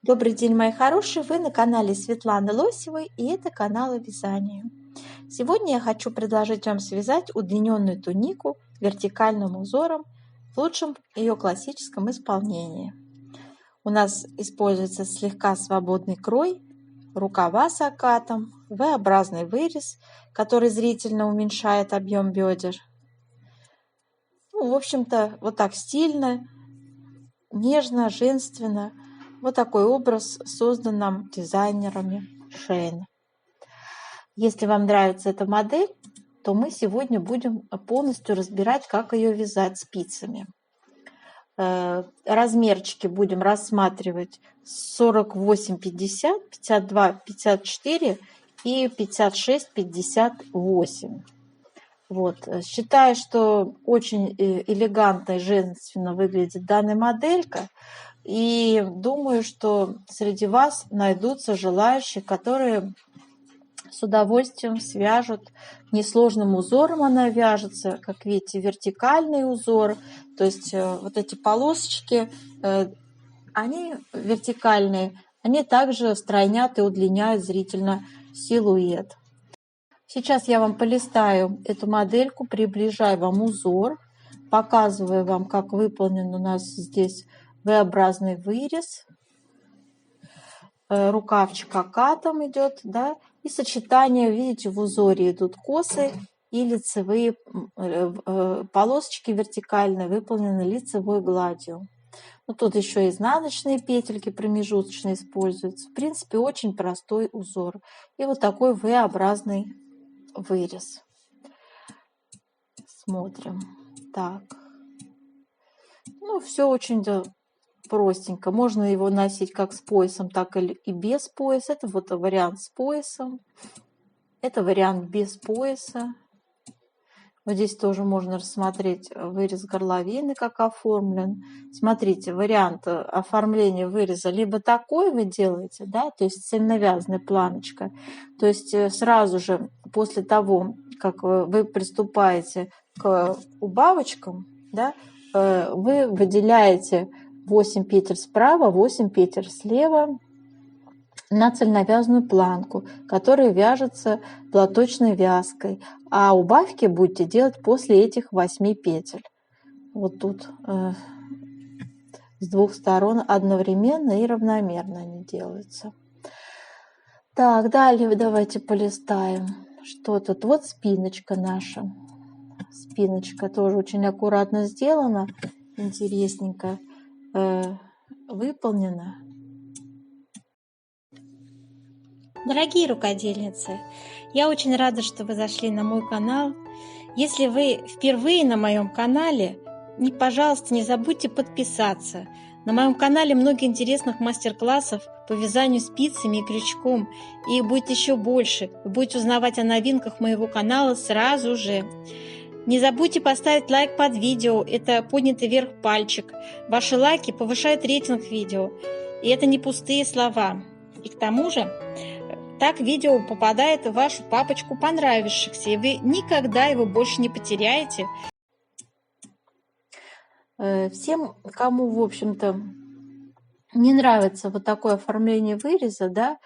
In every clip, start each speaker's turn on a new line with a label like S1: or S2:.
S1: Добрый день, мои хорошие! Вы на канале Светланы Лосевой, и это канал о вязании. Сегодня я хочу предложить вам связать удлиненную тунику вертикальным узором в лучшем ее классическом исполнении. У нас используется слегка свободный крой, рукава с окатом, V-образный вырез, который зрительно уменьшает объем бедер. В общем-то, вот так стильно, нежно, женственно. Вот такой образ создан нам дизайнерами Shein. Если вам нравится эта модель, то мы сегодня будем полностью разбирать, как ее вязать спицами. Размерчики будем рассматривать 48-50, 52-54 и 56-58. Вот. Считаю, что очень элегантно и женственно выглядит данная моделька. И думаю, что среди вас найдутся желающие, которые с удовольствием свяжут. Несложным узором она вяжется, как видите, вертикальный узор. То есть вот эти полосочки, они вертикальные, они также стройнят и удлиняют зрительно силуэт. Сейчас я вам полистаю эту модельку, приближаю вам узор, показываю вам, как выполнен у нас здесь V-образный вырез, рукавчик окатом идет, да, и сочетание, видите, в узоре идут косы и лицевые полосочки вертикальные выполнены лицевой гладью. Ну, тут еще изнаночные петельки промежуточные используются. В принципе, очень простой узор. И вот такой V-образный вырез. Смотрим. Так. Ну, все очень простенько. Можно его носить как с поясом, так и без пояса. Это вот вариант с поясом. Это вариант без пояса. Вот здесь тоже можно рассмотреть вырез горловины, как оформлен. Смотрите, вариант оформления выреза либо такой вы делаете, да, то есть цельновязанная планочка. То есть сразу же после того, как вы приступаете к убавочкам, да, вы выделяете 8 петель справа, 8 петель слева на цельновязанную планку, которая вяжется платочной вязкой, а убавки будете делать после этих 8 петель. Вот тут с двух сторон одновременно и равномерно они делаются. Так, далее давайте полистаем. Что тут? Вот спиночка наша. Спиночка тоже очень аккуратно сделана, интересненько выполнена. Дорогие рукодельницы, я очень рада, что вы зашли на мой канал. Если вы впервые на моем канале, пожалуйста, не забудьте подписаться. На моем канале много интересных мастер-классов по вязанию спицами и крючком. И их будет еще больше. Вы будете узнавать о новинках моего канала сразу же. Не забудьте поставить лайк под видео. Это поднятый вверх пальчик. Ваши лайки повышают рейтинг видео. И это не пустые слова. И к тому же, так видео попадает в вашу папочку понравившихся, и вы никогда его больше не потеряете. Всем, кому, в общем-то, не нравится вот такое оформление выреза, да,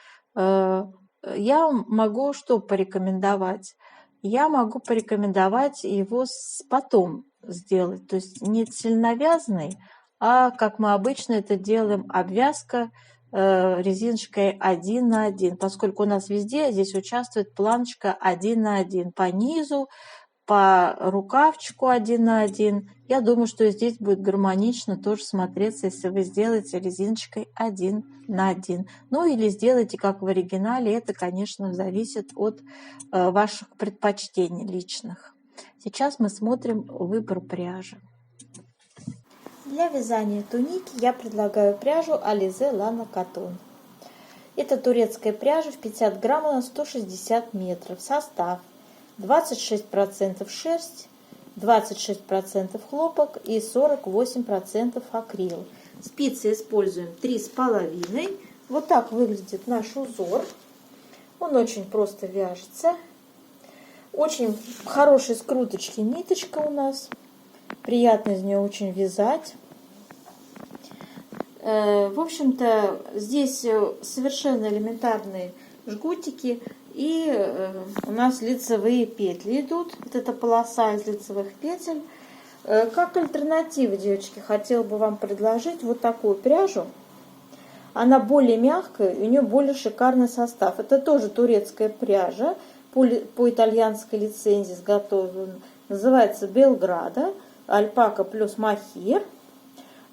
S1: я могу что порекомендовать? Я могу порекомендовать его потом сделать, то есть не цельновязанный, а как мы обычно это делаем, обвязка резиночкой 1 на 1, поскольку у нас везде здесь участвует планочка 1 на 1 по низу, по рукавчику 1 на 1. Я думаю, что здесь будет гармонично тоже смотреться, если вы сделаете резиночкой 1 на 1. Ну или сделайте как в оригинале, это, конечно, зависит от ваших предпочтений личных. Сейчас мы смотрим выбор пряжи. Для вязания туники я предлагаю пряжу Alize Lana Cotton. Это турецкая пряжа в 50 граммов на 160 метров. Состав: 26% шерсть, 26% хлопок и 48% акрил. Спицы используем 3,5. Вот так выглядит наш узор. Он очень просто вяжется. Очень хорошей скруточки ниточка у нас. Приятно из нее очень вязать. В общем-то, здесь совершенно элементарные жгутики, и у нас лицевые петли идут. Вот эта полоса из лицевых петель. Как альтернативу, девочки, хотела бы вам предложить вот такую пряжу. Она более мягкая, у нее более шикарный состав. Это тоже турецкая пряжа, по итальянской лицензии изготовлена. Называется Белграда, альпака плюс мохер.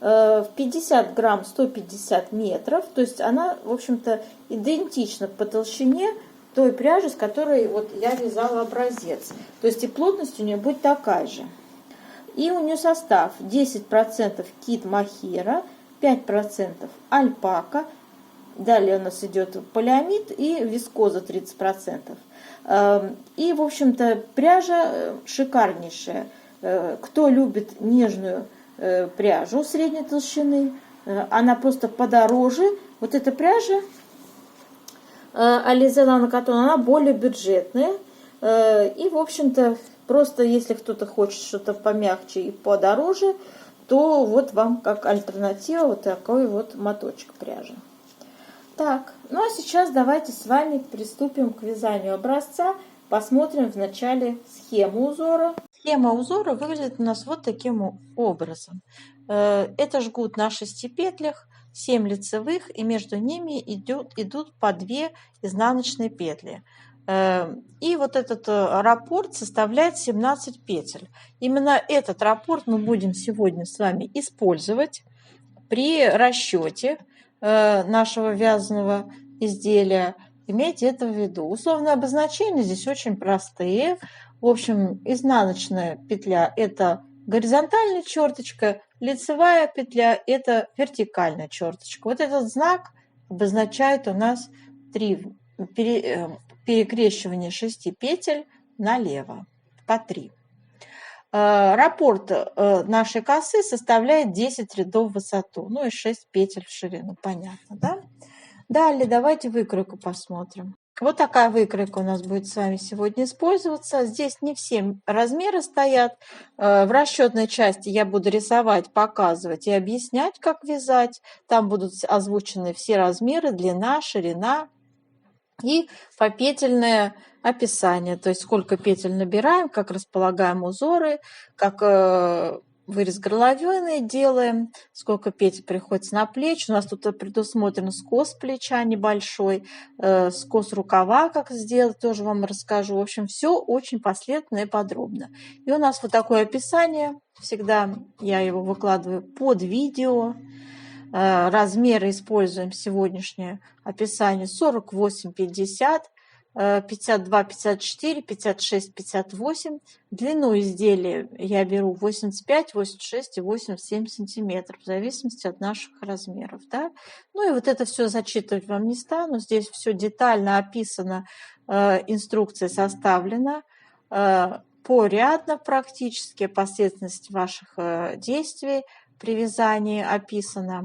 S1: В 50 грамм 150 метров. То есть она, в общем-то, идентична по толщине той пряжи, с которой вот я вязала образец. То есть и плотность у нее будет такая же. И у нее состав 10% кит мохера, 5% альпака. Далее у нас идет полиамид и вискоза 30%. И, в общем-то, пряжа шикарнейшая. Кто любит нежную пряжу средней толщины, она просто подороже. Вот эта пряжа Alize Lana Cotton, она более бюджетная. И, в общем-то, просто если кто-то хочет что-то помягче и подороже, то вот вам как альтернатива вот такой вот моточек пряжи. Так, ну а сейчас давайте с вами приступим к вязанию образца. Посмотрим вначале схему узора. Схема узора выглядит у нас вот таким образом. Это жгут на 6 петлях, 7 лицевых, и между ними идут по 2 изнаночные петли. И вот этот раппорт составляет 17 петель. Именно этот раппорт мы будем сегодня с вами использовать при расчете нашего вязаного изделия. Имейте это в виду. Условные обозначения здесь очень простые. В общем, изнаночная петля – это горизонтальная черточка, лицевая петля – это вертикальная черточка. Вот этот знак обозначает у нас перекрещивание 6 петель налево по 3. Раппорт нашей косы составляет 10 рядов в высоту, ну и 6 петель в ширину, понятно, да? Далее давайте выкройку посмотрим. Вот такая выкройка у нас будет с вами сегодня использоваться. Здесь не все размеры стоят. В расчетной части я буду рисовать, показывать и объяснять, как вязать. Там будут озвучены все размеры, длина, ширина и попетельное описание. То есть сколько петель набираем, как располагаем узоры, как вырез горловины делаем, сколько петель приходится на плечи. У нас тут предусмотрен скос плеча небольшой, скос рукава, как сделать, тоже вам расскажу. В общем, все очень последовательно и подробно. И у нас вот такое описание. Всегда я его выкладываю под видео. Размеры используем сегодняшнее описание 48, 50, 52, 54, 56, 58. Длину изделия я беру 85, 86 и 87 сантиметров, в зависимости от наших размеров. Да? Ну и вот это все зачитывать вам не стану. Здесь все детально описано, инструкция составлена порядно практически, последовательность ваших действий при вязании описана.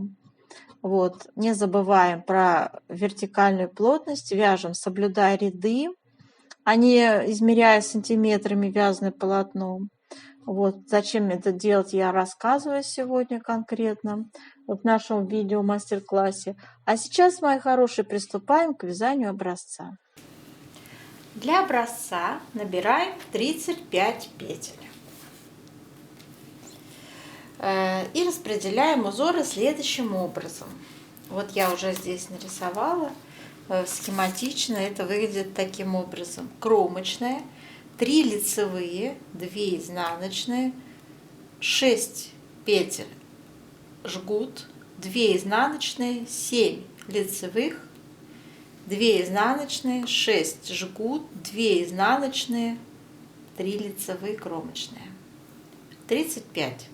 S1: Вот. Не забываем про вертикальную плотность, вяжем, соблюдая ряды, а не измеряя сантиметрами вязаное полотно. Вот. Зачем это делать, я рассказываю сегодня конкретно в нашем видео мастер-классе. А сейчас, мои хорошие, приступаем к вязанию образца. Для образца набираем 35 петель. И распределяем узоры следующим образом. Вот я уже здесь нарисовала схематично. Это выглядит таким образом. Кромочная, 3 лицевые, 2 изнаночные, 6 петель жгут, 2 изнаночные, 7 лицевых, 2 изнаночные, 6 жгут, 2 изнаночные, 3 лицевые, кромочные. 35.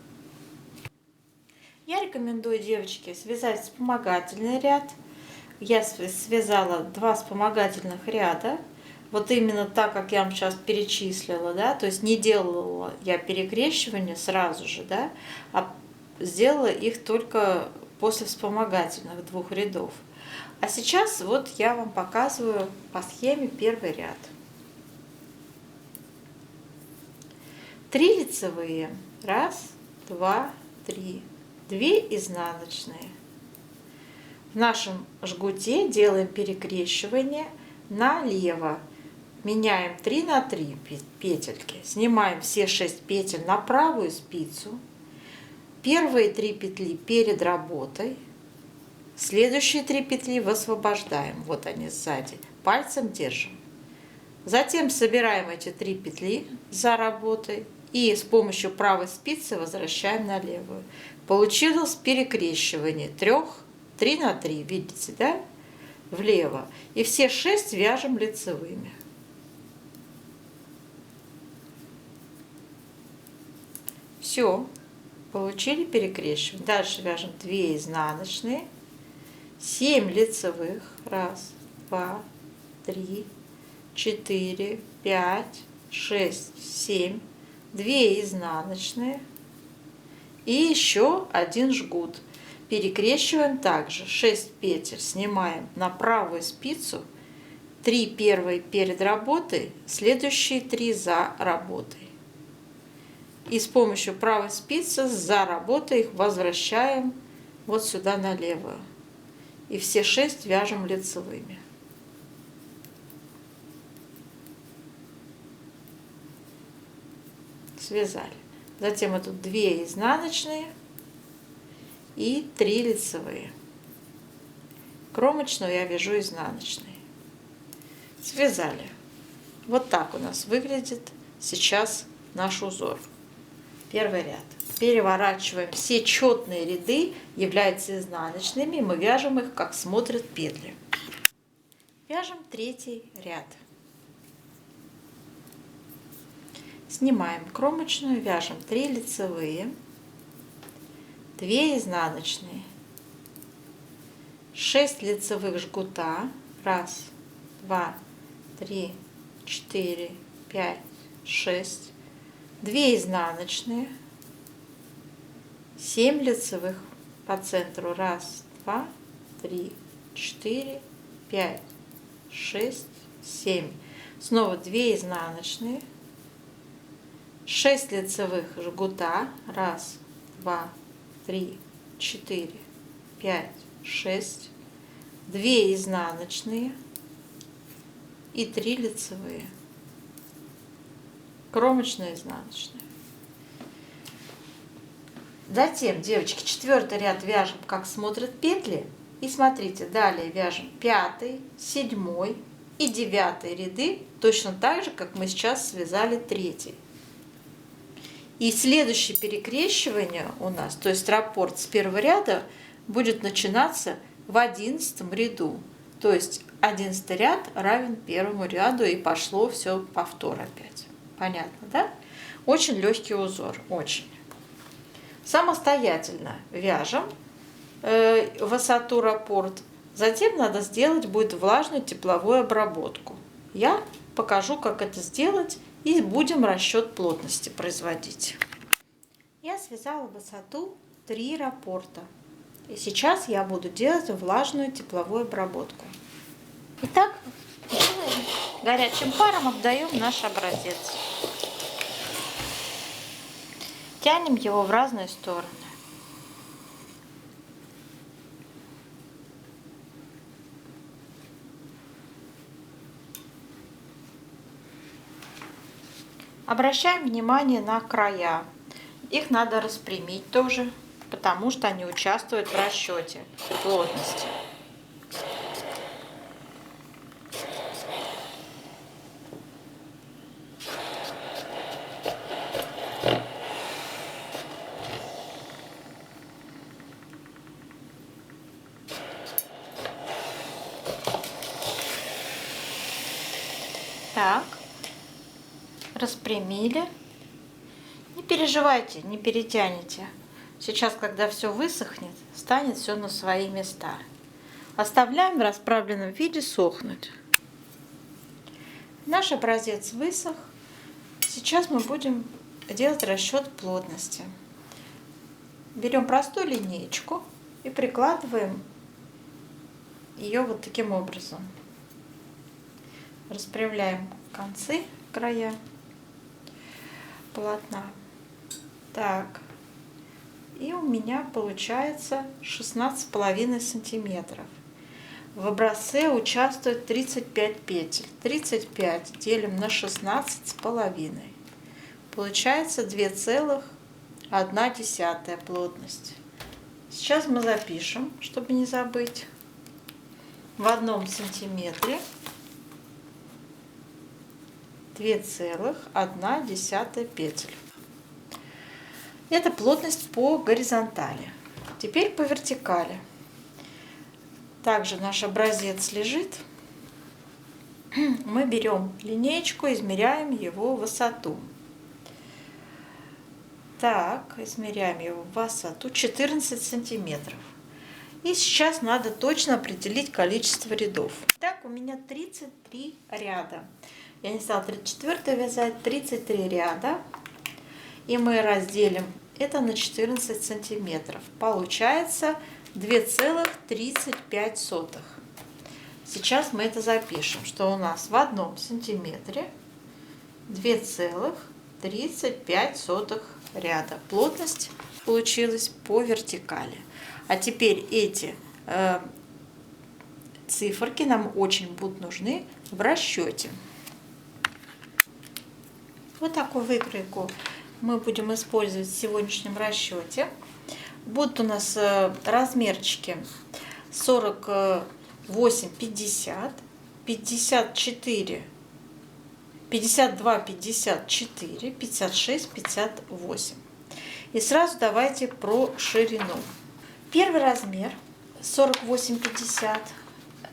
S1: Я рекомендую, девочки, связать вспомогательный ряд. Я связала 2 вспомогательных ряда. Вот именно так, как я вам сейчас перечислила, да, то есть не делала я перекрещивания сразу же, да, а сделала их только после вспомогательных 2 рядов. А сейчас вот я вам показываю по схеме первый ряд. 3 лицевые. 1, 2, 3. 2 изнаночные, В нашем жгуте делаем перекрещивание налево. Меняем 3 на 3 петельки. Снимаем все 6 петель на правую спицу. Первые 3 петли перед работой. Следующие 3 петли высвобождаем. Вот они сзади. Пальцем держим. Затем собираем эти 3 петли за работой и с помощью правой спицы возвращаем на левую. Получилось перекрещивание 3 на 3, видите, да? Влево. И все 6 вяжем лицевыми. Все, получили перекрещивание. Дальше вяжем 2 изнаночные, 7 лицевых. 1, 2, 3, 4, 5, 6, 7. 2 изнаночные. И еще 1 жгут. Перекрещиваем также 6 петель. Снимаем на правую спицу. 3 первые перед работой, следующие 3 за работой. И с помощью правой спицы за работой их возвращаем вот сюда на левую. И все 6 вяжем лицевыми. Связали. Затем это 2 изнаночные и 3 лицевые. Кромочную я вяжу изнаночной. Связали. Вот так у нас выглядит сейчас наш узор. Первый ряд. Переворачиваем. Все четные ряды являются изнаночными. Мы вяжем их, как смотрят петли. Вяжем 3 ряд. Снимаем кромочную, вяжем 3 лицевые, 2 изнаночные, 6 лицевых жгута. 1, 2, 3, 4, 5, 6. 2 изнаночные, 7 лицевых по центру. 1, 2, 3, 4, 5, 6, 7. Снова 2 изнаночные, 6 лицевых жгута. 1, 2, 3, 4, 5, 6. 2 изнаночные и 3 лицевые. Кромочная, изнаночная. Затем, девочки, 4 ряд вяжем, как смотрят петли. И смотрите, далее вяжем 5, 7 и 9 ряды, точно так же, как мы сейчас связали 3. И следующее перекрещивание у нас, то есть раппорт с первого ряда, будет начинаться в 11 ряду. То есть 11 ряд равен первому ряду, и пошло все повтор опять. Понятно, да? Очень легкий узор, очень. Самостоятельно вяжем высоту раппорт. Затем надо сделать будет влажную тепловую обработку. Я покажу, как это сделать, и будем расчет плотности производить. Я связала высоту 3 раппорта. И сейчас я буду делать влажную тепловую обработку. Итак, горячим паром обдаем наш образец. Тянем его в разные стороны. Обращаем внимание на края. Их надо распрямить тоже, потому что они участвуют в расчете плотности. Так, распрямили. Не переживайте, не перетяните. Сейчас, когда все высохнет, станет все на свои места. Оставляем в расправленном виде сохнуть. Наш образец высох. Сейчас мы будем делать расчет плотности. Берем простую линеечку и прикладываем ее вот таким образом. Распрямляем концы, края полотна. Так, И у меня получается 16,5 сантиметров. В образце участвует 35 петель. 35 делим на 16,5. Получается 2,1 плотность. Сейчас мы запишем, чтобы не забыть. В 1 сантиметре 2,1 петель. Это плотность по горизонтали. Теперь по вертикали. Также наш образец лежит. Мы берем линеечку, измеряем его высоту. Так, измеряем его высоту 14 сантиметров. И сейчас надо точно определить количество рядов. Так, у меня 33 ряда. Я не стала 34 вязать, 33 ряда. И мы разделим это на 14 сантиметров. Получается 2,35. Сейчас мы это запишем, что у нас в 1 сантиметре 2,35 ряда. Плотность получилась по вертикали. А теперь эти циферки нам очень будут нужны в расчете. Вот такую выкройку мы будем использовать в сегодняшнем расчете. Будут у нас размерчики 48, 50, 54, 52, 54, 56, 58. И сразу давайте про ширину. Первый размер 48-50.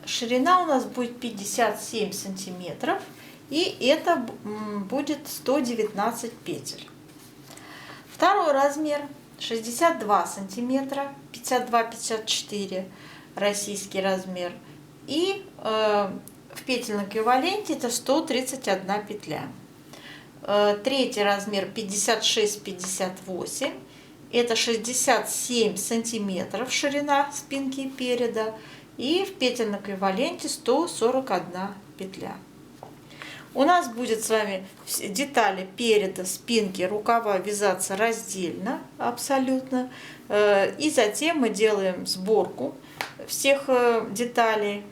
S1: Ширина у нас будет 57 сантиметров. И это будет 119 петель. Второй размер 62 сантиметра, 52-54 российский размер. И в петельном эквиваленте это 131 петля. Третий размер 56-58. Это 67 сантиметров ширина спинки переда. И в петельном эквиваленте 141 петля. У нас будет с вами детали переда, спинки, рукава вязаться раздельно абсолютно. И затем мы делаем сборку всех деталей.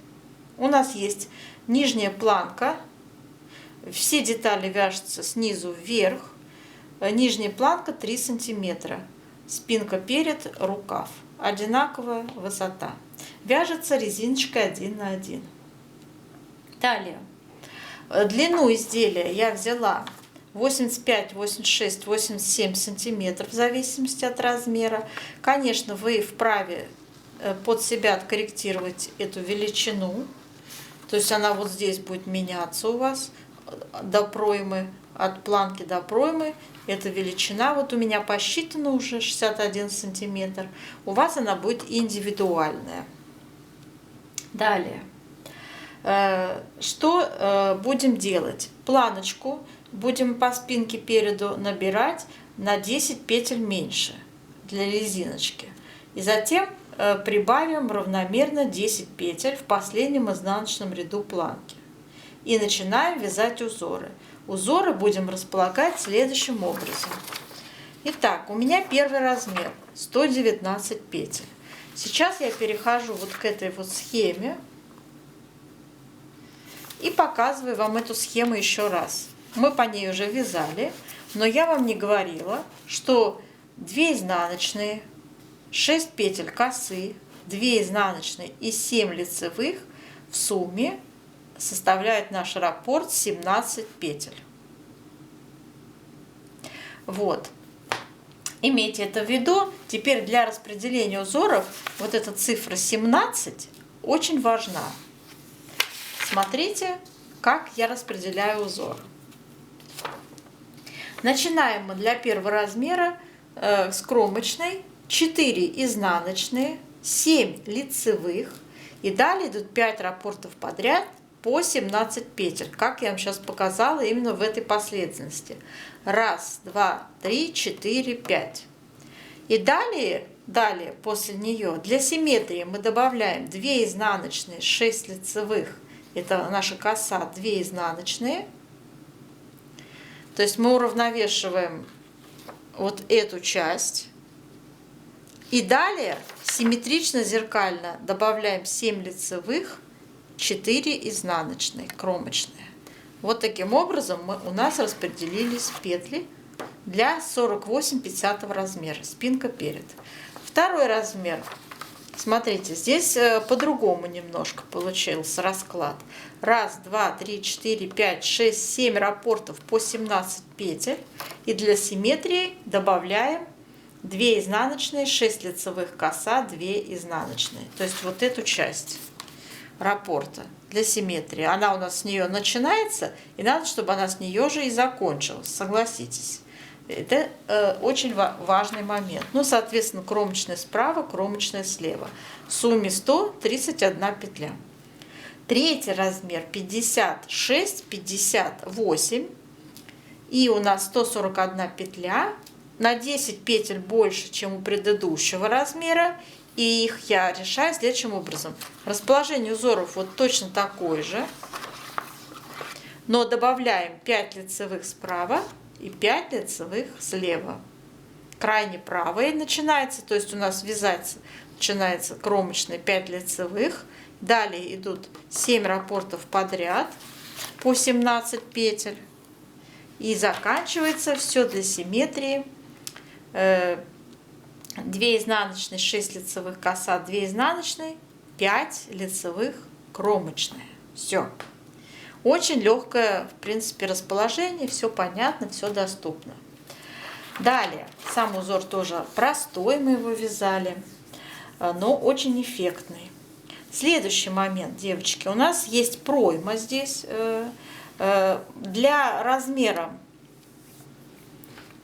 S1: У нас есть нижняя планка. Все детали вяжутся снизу вверх. Нижняя планка 3 сантиметра. Спинка перед, рукав. Одинаковая высота. Вяжется резиночкой 1 на 1. Далее. Длину изделия я взяла 85, 86, 87 сантиметров в зависимости от размера. Конечно, вы вправе под себя откорректировать эту величину. То есть она вот здесь будет меняться у вас до проймы, от планки до проймы. Эта величина вот у меня посчитана уже 61 сантиметр. У вас она будет индивидуальная. Далее. Что будем делать? Планочку будем по спинке переду набирать на 10 петель меньше для резиночки. И затем прибавим равномерно 10 петель в последнем изнаночном ряду планки. И начинаем вязать узоры. Узоры будем располагать следующим образом. Итак, у меня первый размер 119 петель. Сейчас я перехожу вот к этой вот схеме. И показываю вам эту схему еще раз. Мы по ней уже вязали, но я вам не говорила, что 2 изнаночные, 6 петель косы, 2 изнаночные и 7 лицевых в сумме составляют наш раппорт 17 петель. Вот. Имейте это в виду. Теперь для распределения узоров вот эта цифра 17 очень важна. Смотрите, как я распределяю узор. Начинаем мы для первого размера с кромочной, 4 изнаночные, 7 лицевых. И далее идут 5 раппортов подряд по 17 петель, как я вам сейчас показала именно в этой последовательности. 1, 2, 3, 4, 5. И далее после нее для симметрии мы добавляем 2 изнаночные, 6 лицевых. Это наша коса, 2 изнаночные. То есть мы уравновешиваем вот эту часть. И далее симметрично зеркально добавляем 7 лицевых, 4 изнаночные, кромочные. Вот таким образом у нас распределились петли для 48-50 размера, спинка перед. Второй размер. Смотрите, здесь по-другому немножко получился расклад. 1, 2, 3, 4, 5, 6, 7 раппортов по 17 петель. И для симметрии добавляем 2 изнаночные, 6 лицевых коса, 2 изнаночные. То есть вот эту часть раппорта для симметрии. Она у нас с нее начинается, и надо, чтобы она с нее же и закончилась. Согласитесь. Это очень важный момент. Ну, соответственно, кромочная справа, кромочная слева. В сумме 131 петля. Третий размер 56, 58. И у нас 141 петля. На 10 петель больше, чем у предыдущего размера. И их я решаю следующим образом. Расположение узоров вот точно такое же. Но добавляем 5 лицевых справа и 5 лицевых слева. Крайне правая начинается, то есть у нас вязать начинается кромочная 5 лицевых. Далее идут 7 раппортов подряд по 17 петель. И заканчивается все для симметрии. 2 изнаночные, 6 лицевых коса, 2 изнаночные, 5 лицевых кромочные. Все. Очень легкое, в принципе, расположение, все понятно, все доступно. Далее, сам узор тоже простой, мы его вязали, но очень эффектный. Следующий момент, девочки, у нас есть пройма здесь для размера.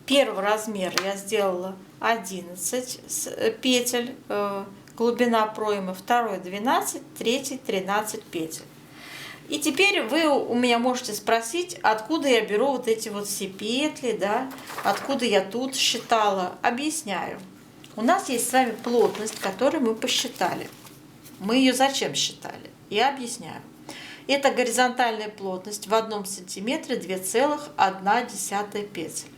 S1: Первый размер я сделала 11 петель, глубина проймы, второй 12, третий 13 петель. И теперь вы у меня можете спросить, откуда я беру вот эти вот все петли, да, откуда я тут считала. Объясняю. У нас есть с вами плотность, которую мы посчитали. Мы ее зачем считали? Я объясняю. Это горизонтальная плотность в 1 сантиметре 2,1 петель.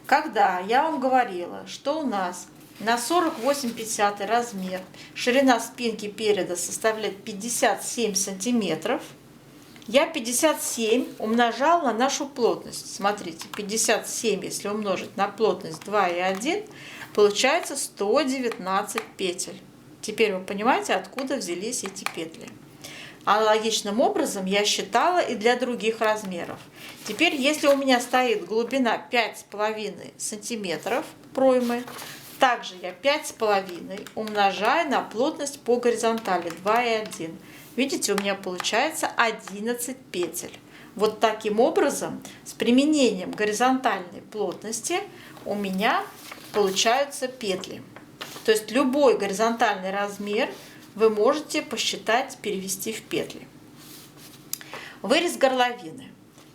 S1: Когда я вам говорила, что у нас на 48-50 размер ширина спинки переда составляет 57 сантиметров, я 57 умножала на нашу плотность. Смотрите, 57, если умножить на плотность 2,1, получается 119 петель. Теперь вы понимаете, откуда взялись эти петли. Аналогичным образом я считала и для других размеров. Теперь, если у меня стоит глубина 5,5 сантиметров проймы, также я 5,5 умножаю на плотность по горизонтали 2,1. Видите, у меня получается 11 петель. Вот таким образом, с применением горизонтальной плотности у меня получаются петли. То есть любой горизонтальный размер вы можете посчитать, перевести в петли. Вырез горловины.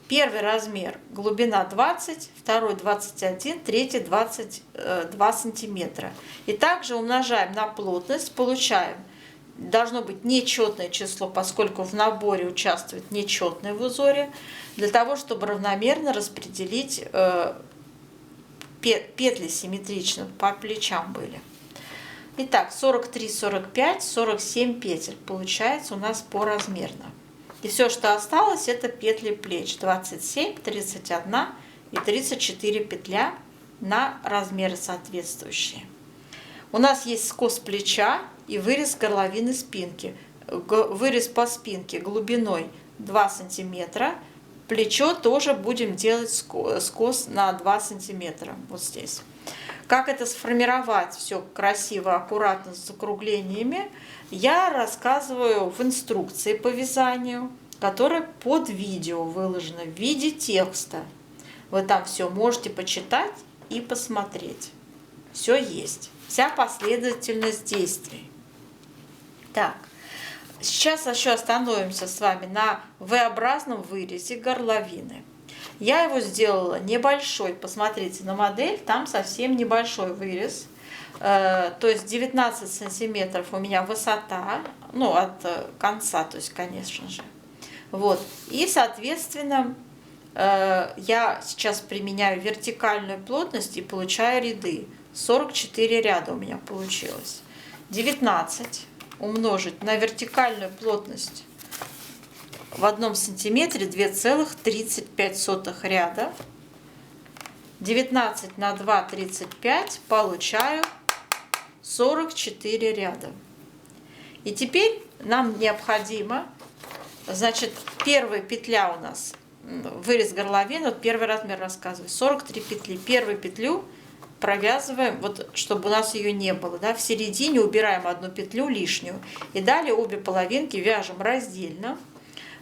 S1: Первый размер глубина 20, второй 21, третий 22 сантиметра. И также умножаем на плотность, получаем. Должно быть нечетное число, поскольку в наборе участвует нечетное в узоре, для того, чтобы равномерно распределить петли симметрично по плечам были. Итак, 43, 45, 47 петель получается у нас по размерно. И все, что осталось, это петли плеч. 27, 31 и 34 петля на размеры соответствующие. У нас есть скос плеча и вырез горловины спинки. Вырез по спинке глубиной 2 сантиметра. Плечо тоже будем делать скос на 2 сантиметра. Вот здесь. Как это сформировать все красиво, аккуратно, с закруглениями, я рассказываю в инструкции по вязанию, которая под видео выложена в виде текста. Вы там все можете почитать и посмотреть. Все есть. Вся последовательность действий. Так, сейчас еще остановимся с вами на V-образном вырезе горловины. Я его сделала небольшой, посмотрите на модель, там совсем небольшой вырез. То есть 19 сантиметров у меня высота, ну, от конца, то есть, конечно же. Вот. И, соответственно, я сейчас применяю вертикальную плотность и получаю ряды 44 ряда у меня получилось. 19 умножить на вертикальную плотность в 1 сантиметре 2,35 ряда. 19 на 2 – 35, получаю 44 ряда. И теперь нам необходимо, значит, первая петля у нас, вырез горловины, вот первый размер рассказываю, 43 петли. Первую петлю провязываем, вот чтобы у нас ее не было, да, в середине убираем одну петлю лишнюю. И далее обе половинки вяжем раздельно.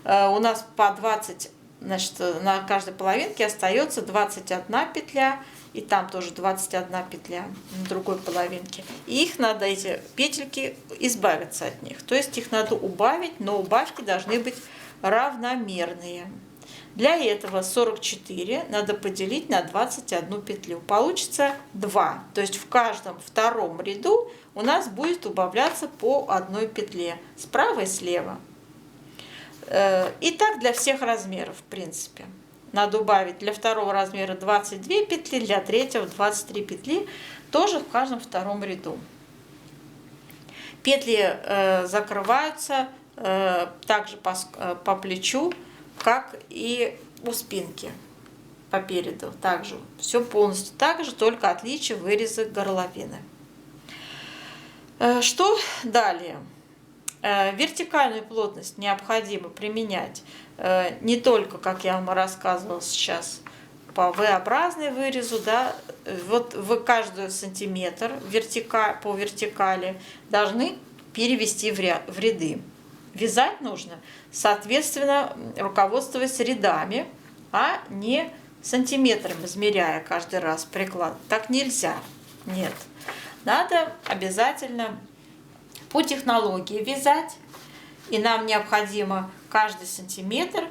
S1: У нас по 20, значит, на каждой половинке остается 21 петля, и там тоже 21 петля на другой половинке. И их надо, эти петельки, избавиться от них. То есть их надо убавить, но убавки должны быть равномерные. Для этого 44 надо поделить на 21 петлю. Получится 2. То есть в каждом втором ряду у нас будет убавляться по одной петле. Справа и слева. И так для всех размеров, в принципе. Надо убавить для второго размера 22 петли, для третьего 23 петли, тоже в каждом втором ряду. Петли закрываются также по плечу, как и у спинки по переду. Также все полностью так же, только отличие выреза горловины. Что далее? Вертикальную плотность необходимо применять не только, как я вам рассказывала сейчас, по V-образной вырезу, да, вот вы каждый сантиметр по вертикали должны перевести в ряды. Вязать нужно, соответственно, руководствуясь рядами, а не сантиметрами, измеряя каждый раз приклад. Так нельзя. Нет. Надо обязательно по технологии вязать, и нам необходимо каждый сантиметр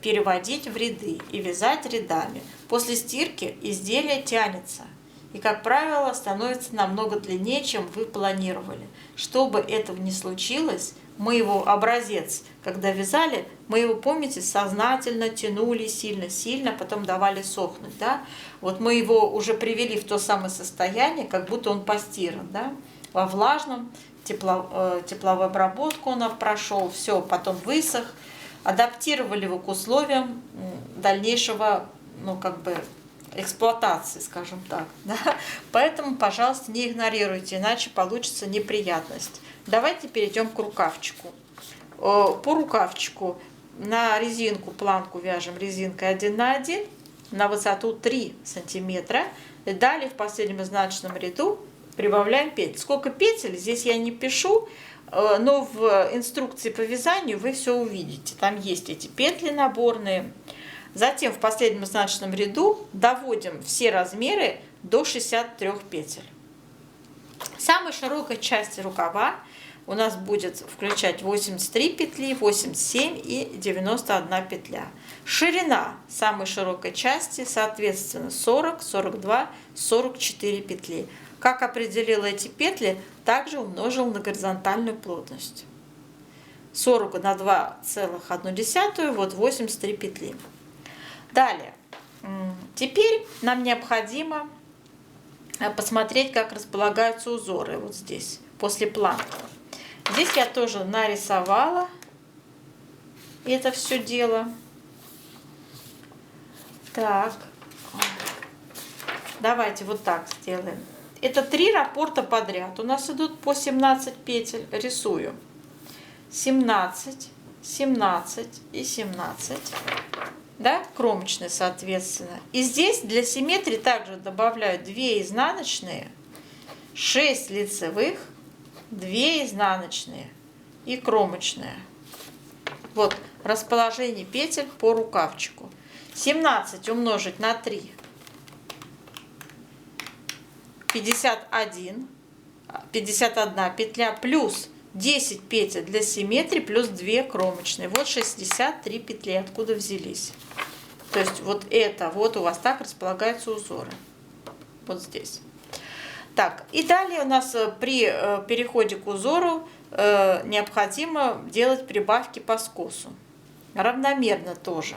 S1: переводить в ряды и вязать рядами. После стирки изделие тянется и, как правило, становится намного длиннее, чем вы планировали. Чтобы этого не случилось, мы его образец, когда вязали, мы его, помните, сознательно тянули сильно-сильно, потом давали сохнуть. Да? Вот мы его уже привели в то самое состояние, как будто он постиран, да? Во влажном, тепловую обработку он прошел, все, потом высох, адаптировали его к условиям дальнейшего, эксплуатации, скажем так. Да? Поэтому, пожалуйста, не игнорируйте, иначе получится неприятность. Давайте перейдем к рукавчику. По рукавчику на резинку, планку вяжем резинкой 1 на 1 на высоту 3 сантиметра. И далее в последнем изнаночном ряду прибавляем петель. Сколько петель, здесь я не пишу, но в инструкции по вязанию вы все увидите. Там есть эти петли наборные. Затем в последнем изнаночном ряду доводим все размеры до 63 петель. Самой широкой части рукава у нас будет включать 83 петли, 87 и 91 петля. Ширина самой широкой части, соответственно, 40, 42, 44 петли. Как определил эти петли, также умножил на горизонтальную плотность. 40 на 2,1, вот 83 петли. Далее. Теперь нам необходимо посмотреть, как располагаются узоры вот здесь, после планки. Здесь я тоже нарисовала это все дело. Так, давайте вот так сделаем. Это 3 раппорта подряд. У нас идут по 17 петель. Рисую. 17, 17 и 17. Да, кромочные, соответственно. И здесь для симметрии также добавляю 2 изнаночные, 6 лицевых, 2 изнаночные и кромочные. Вот расположение петель по рукавчику. 17 умножить на 3. 51 петля плюс 10 петель для симметрии плюс 2 кромочные. Вот 63 петли, откуда взялись. То есть вот это, вот у вас так располагаются узоры. Вот здесь. Так, и далее у нас при переходе к узору необходимо делать прибавки по скосу. Равномерно тоже.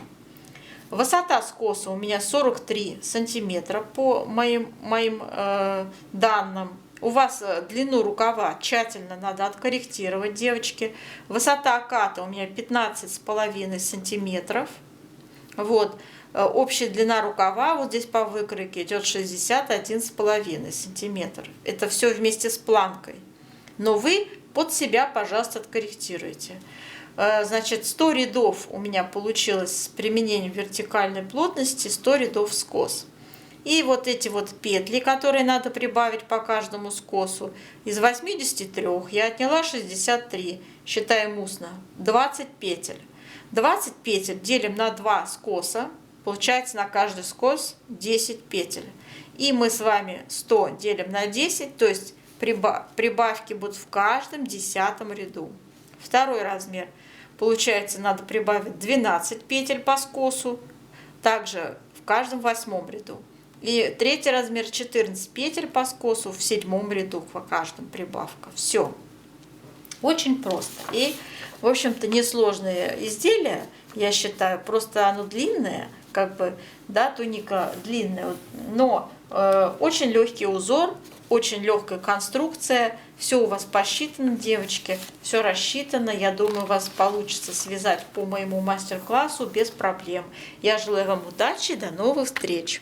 S1: Высота скоса у меня 43 сантиметра по моим данным. У вас длину рукава тщательно надо откорректировать, девочки. Высота оката у меня 15,5 сантиметров. Вот. Общая длина рукава вот здесь по выкройке идет 61,5 сантиметр. Это все вместе с планкой. Но вы под себя, пожалуйста, откорректируйте. Значит, 100 рядов у меня получилось с применением вертикальной плотности, 100 рядов скос. И вот эти вот петли, которые надо прибавить по каждому скосу, из 83 я отняла 63, считаем устно, 20 петель. 20 петель делим на 2 скоса, получается на каждый скос 10 петель. И мы с вами 100 делим на 10, то есть прибавки будут в каждом 10-м ряду. Второй размер. Получается, надо прибавить 12 петель по скосу, также в каждом 8-м ряду. И третий размер 14 петель по скосу в 7-м ряду по каждому прибавка. Все. Очень просто. И, в общем-то, несложное изделие, я считаю, просто оно длинное, как бы, да, туника длинная, но очень легкий узор, очень легкая конструкция, все у вас посчитано, девочки, все рассчитано. Я думаю, у вас получится связать по моему мастер-классу без проблем. Я желаю вам удачи, до новых встреч!